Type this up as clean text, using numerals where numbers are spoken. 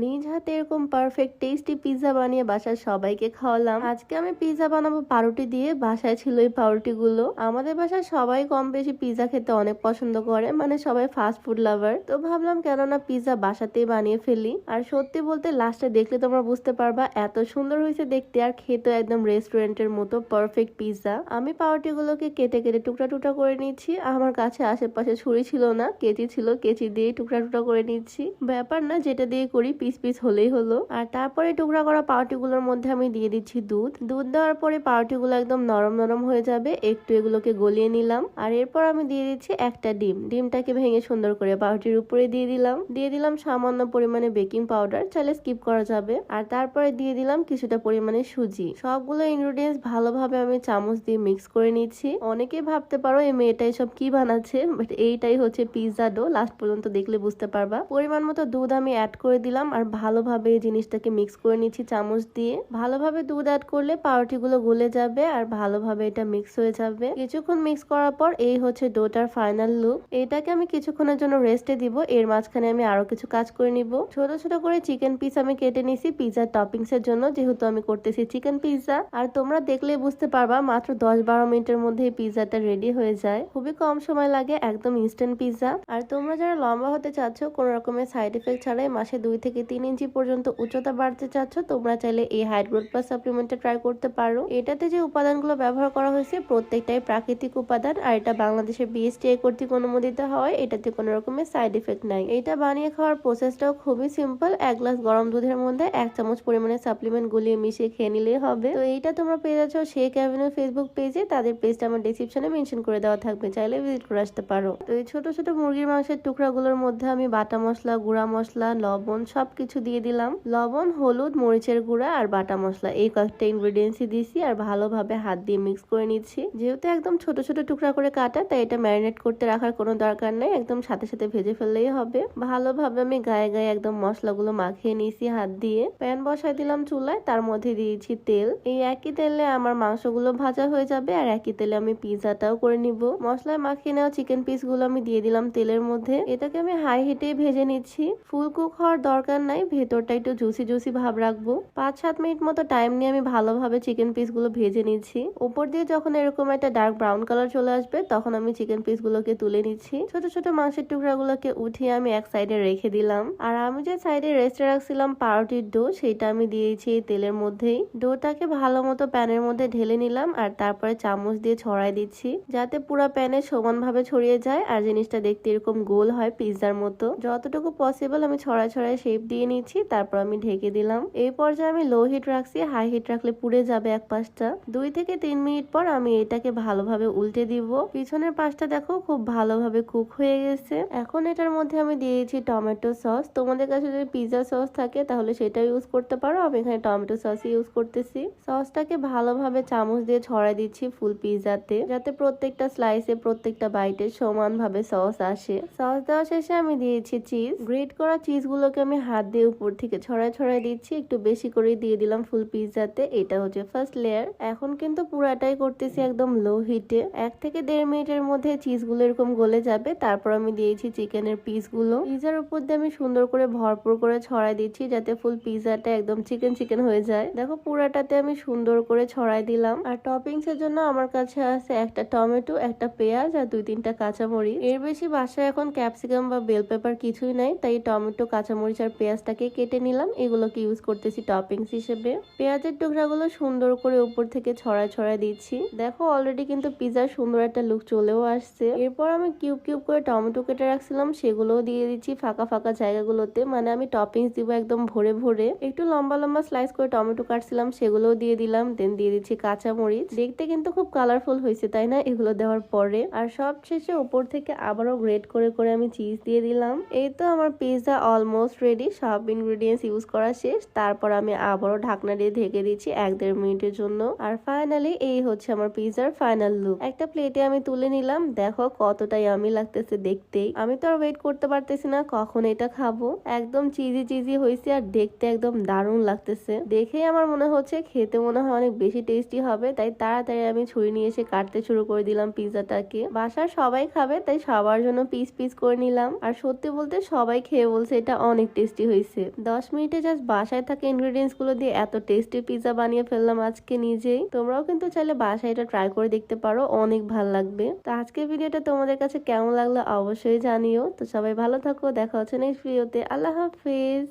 নিজ হাতে এরকম পারফেক্ট টেস্টি পিৎজা বানিয়ে বাসার সবাইকে খাওয়ালাম। আজকে আমি পিৎজা বানাবো পাউরুটি দিয়ে। বাসায় ছিল এই পাউরুটি গুলো। আমাদের বাসায় সবাই কম বেশি পিৎজা খেতে অনেক পছন্দ করে, মানে সবাই ফাস্ট ফুড লাভার। তো ভাবলাম কেননা পিৎজা বাসাতেই বানিয়ে ফেলি। আর সত্যি বলতে লাস্টে দেখলে তোমরা বুঝতে পারবা এত সুন্দর হয়েছে দেখতে, আর খেতে একদম রেস্টুরেন্টের মতো পারফেক্ট পিৎজা। আমি পাউরুটি গুলোকে কেটে কেটে টুকরা টুকরা করে নিচ্ছি। আমার কাছে আশেপাশে ছুরি ছিল না, কেচি ছিল, কেচি দিয়ে টুকরা টুকরা করে নিচ্ছি। ব্যাপার না, যেটা দিয়ে করি পিস পিস হলেই হলো। আর তারপরে টুকরা করা পাউরুটি গুলোর মধ্যে আমি দিয়ে দিচ্ছি দুধ। দুধ দেওয়ার পরে পাউরুটি গুলো একদম নরম নরম হয়ে যাবে। একটু এগুলোকে গলিয়ে নিলাম। আর এরপর আমি দিয়ে দিচ্ছি একটা ডিম। ডিমটাকে ভেঙে সুন্দর করে পাউরুটির উপরে দিয়ে দিলাম সামান্য পরিমাণে বেকিং পাউডার, চাইলে স্কিপ করা যাবে। আর তারপরে দিয়ে দিলাম কিছুটা পরিমাণে সুজি। সবগুলো ইনগ্রেডিয়েন্টস ভালোভাবে আমি চামচ দিয়ে মিক্স করে নিচ্ছি। অনেকেই ভাবতে পারো এই মেয়েটাই সব কি বানাচ্ছে, বাট এইটাই হচ্ছে পিৎজা ডো। লাস্ট পর্যন্ত দেখলে বুঝতে পারবা। পরিমাণ মতো দুধ আমি অ্যাড করে দিলাম আর ভালোভাবে এই জিনিসটাকে মিক্স করে নিচ্ছি চামচ দিয়ে। ভালোভাবে দুধ অ্যাড করলে পাউরুটি গুলো গলে যাবে আর ভালোভাবে এটা মিক্স হয়ে যাবে। কিছুক্ষণ মিক্স করার পর এই হচ্ছে ডোটার ফাইনাল লুক। এটাকে আমি কিছুক্ষণের জন্য রেস্টে দিব। এর মাঝখানে আমি আরো কিছু কাজ করে নিব। ছোট ছোট করে চিকেন পিস আমি কেটে নিছি পিৎজার টপিংস এর জন্য, যেহেতু আমি করতেছি চিকেন পিৎজা। আর তোমরা দেখলে বুঝতে পারবা মাত্র 10-12 মিনিটের মধ্যে এই পিৎজাটা রেডি হয়ে যায়। খুবই কম সময় লাগে, একদম ইনস্ট্যান্ট পিৎজা। আর তোমরা যারা লম্বা হতে চাচ্ছ, কোন রকমের সাইড এফেক্ট ছাড়াই মাসে 2 থেকে 3 ইঞ্চি পর্যন্ত উচ্চতা বাড়তে চাচ্ছ, তোমরা চাইলে এই হাইট গ্রোথ প্লাস সাপ্লিমেন্টটা ট্রাই করতে পারো। এটাতে যে উপাদানগুলো ব্যবহার করা হয়েছে প্রত্যেকটাই প্রাকৃতিক উপাদান। আর এটা বাংলাদেশের বিএসটিআই কর্তৃক অনুমোদিত হয়। এটাতে কোনো রকমের সাইড এফেক্ট নাই। এটা বানিয়ে খাওয়ার প্রসেসটাও খুবই সিম্পল। 1 গ্লাস গরম দুধের মধ্যে 1 চামচ পরিমাণে সাপ্লিমেন্ট গুলিয়ে মিশিয়ে খেয়ে নিলেই হবে। তো এইটা তোমরা পেয়ে যাচ্ছ শেক অ্যাভিনিউ ফেসবুক পেজে। তাদের পেজটা আমার ডেসক্রিপশনে মেনশন করে দেওয়া থাকবে, চাইলে ভিজিট করে আসতে পারো। তো এই ছোট ছোট মুরগির মাংসের টুকরাগুলোর মধ্যে আমি বাটা মশলা, গুঁড়া মশলা, লবণ সবকিছু দিয়ে দিলাম। লবণ, হলুদ, মরিচের গুঁড়া আর বাটা মশলা এই কয়েকটা ইনগ্রেডিয়েন্টসই দিছি। আর ভালোভাবে হাত দিয়ে মিক্স করে নিচ্ছি। যেহেতু একদম ছোট ছোট টুকরা করে কাটা, তাই এটা ম্যারিনেট করতে রাখার কোনো দরকার নেই, একদম সাথে সাথে ভেজে ফেললেই হবে। ভালোভাবে আমি গায়ে গায়ে একদম মশলাগুলো মাখিয়ে নিয়েছি হাত দিয়ে। প্যান বসাই দিলাম চুলায়, তার মধ্যে দিয়েছি তেল। এই একই তেলে আমার মাংসগুলো ভাজা হয়ে যাবে আর একই তেলে আমি পিৎজাটাও করে নিব। মশলায় মাখিয়ে নেওয়া চিকেন পিস গুলো আমি দিয়ে দিলাম তেলের মধ্যে। এটাকে আমি হাই হিটে ভেজে নিচ্ছি। ফুল কুক হওয়ার দরকার নাই, ভেতরটা একটু জুসি জুসি ভাব রাখবো। 5-7 মিনিট মতো টাইম নিয়ে আমি ভালোভাবে চিকেন পিস গুলো ভেজে নিচ্ছি। উপর দিয়ে যখন এরকম একটা ডার্ক ব্রাউন কালার চলে আসবে, তখন আমি চিকেন পিস গুলোকে তুলে নিচ্ছি। ছোট ছোট মাংসের টুকরা গুলোকে উঠিয়ে আমি এক সাইডে রেখে দিলাম। আর আমি যে সাইডে রেস্টে রাখছিলাম পাউরুটির ডো, সেটা আমি দিয়েছি এই তেলের মধ্যেই। ডোটাকে ভালো মতো প্যানের মধ্যে ঢেলে নিলাম আর তারপরে চামচ দিয়ে ছড়াই দিচ্ছি, যাতে পুরো প্যানে সমানভাবে ছড়িয়ে যায় আর জিনিসটা দেখতে এরকম গোল হয় পিৎজার মতো। যতটুকু পসিবল আমি ছড়ায় ছড়ায় শেপ দিয়ে নিচ্ছি, তারপর আমি ঢেকে দিলাম। এই পর্যায়ে আমি লো হিট রাখছি, হাই হিট রাখলে পুড়ে যাবে এক পাশটা। 2 থেকে 3 মিনিট পর আমি এটাকে ভালোভাবে উল্টে দিব। পিছনের পাশটা দেখো খুব ভালোভাবে কুক হয়ে গেছে। এখন এটার মধ্যে আমি দিয়েছি টমেটো সস। তোমাদের কাছে যদি পিৎজা সস থাকে তাহলে সেটা ইউজ করতে পারো, আমি এখানে টমেটো সস ইউজ করতেছি। সসটাকে ভালোভাবে চামচ দিয়ে ছড়াই দিচ্ছি ফুল পিৎজাতে, যাতে প্রত্যেকটা স্লাইসে প্রত্যেকটা বাইটে সমানভাবে সস আসে। সস দেওয়া শেষে আমি দিয়েছি চিজ। গ্রেট করা চিজ গুলোকে আমি হাত দিয়ে উপর থেকে ছড়াই ছড়াই দিচ্ছি, একটু বেশি করে দিয়ে দিলাম ফুল পিৎজাতে। এটা হচ্ছে ফার্স্ট লেয়ার। এখন কিন্তু পুরাটাই করতেছি একদম লো হিটে। 1 থেকে 1.5 মিনিটের মধ্যে চিজ গুলো এরকম গলে যাবে। তারপর আমি দিয়েছি চিকেনের পিস গুলো। পিৎজার উপর দিয়ে আমি সুন্দর করে ভরপুর করে ছড়াই দিচ্ছি, যাতে ফুল পিৎজাটা একদম চিকেন চিকেন হয়ে যায়। দেখো পুরাটাতে আমি সুন্দর করে ছড়াই দিলাম। আর টপিংস এর জন্য আমার কাছে আছে একটা টমেটো, একটা পেঁয়াজ আর 2-3টা কাঁচামরিচ। এর বেশি বাসায় এখন ক্যাপসিকাম বা বেল পেপার কিছুই নাই, তাই টমেটো, কাঁচামরিচ আর পেঁয়াজটাকে কেটে নিলাম। এগুলোকে ইউজ করতেছি টপিংস হিসেবে। পেঁয়াজের টুকরাগুলো সুন্দর করে উপর থেকে ছড়ায় ছড়ায় দিচ্ছি। দেখো অলরেডি কিন্তু পিৎজার সুন্দর একটা লুক চলেও আসছে। এরপর আমি কিউব কিউব করে টমেটো কেটে রাখছিলাম, সেগুলোও দিয়ে দিচ্ছি ফাঁকা ফাঁকা জায়গাগুলোতে। মানে আমি টপিংস দিব একদম ভরে ভরে। একটু লম্বা লম্বা স্লাইস করে টমেটো কাটছিলাম, সেগুলোও দিয়ে দিলাম। দেন দিয়ে দিচ্ছি কাঁচামরিচ। দেখতে কিন্তু খুব কালারফুল হয়েছে, তাই না, এগুলো দেওয়ার পরে। আর সব শেষে উপর থেকে আবারও গ্রেট করে করে আমি চিজ দিয়ে দিলাম। এই তো আমার পিৎজা অলমোস্ট রেডি। সব ইনগ্রেডিয়েন্টস ইউজ করা শেষ। তারপর আমি আবারও ঢাকনা দিয়ে ঢেকে দিচ্ছি 1-1.5 মিনিটের জন্য। আর ফাইনালি এই হচ্ছে আমার পিৎজার ফাইনাল লুক। একটা প্লেটে আমি তুলে নিলাম। দেখো কতটাই আমি লাগতেছে দেখতেই। আমি তো আর ওয়েট করতে পারতেছি না কখন এটা খাবো। একদম চিজি চিজি হয়েছে আর দেখতে একদম দারুণ লাগতেছে। দেখেই আমার মনে হচ্ছে খেতে মনে হয় অনেক বেশি টেস্টি হবে, তাই তাড়াতাড়ি আমি ছুরি নিয়ে এসে কাটতে শুরু করে দিলাম পিৎজাটাকে। বাসার সবাই খাবে, তাই সবার জন্য পিস পিস করে নিলাম। আর সত্যি বলতে সবাই খেয়ে বলছে এটা অনেক টেস্টি হয়েছে। 10 মিনিটে জাস্ট বাসায় থাকা ইনগ্রেডিয়েন্টস গুলো দিয়ে এত টেস্টি পিৎজা বানিয়ে ফেললাম আজকে নিজেই। তোমরাও কিন্তু চাইলে বাসায় এটা ট্রাই করে দেখতে পারো, অনেক ভালো লাগবে। তো আজকের ভিডিওটা তোমাদের কাছে কেমন লাগলো অবশ্যই জানিও। তো সবাই ভালো থাকো, দেখা হচ্ছে নেক্সট ভিডিওতে। আল্লাহ হাফেজ।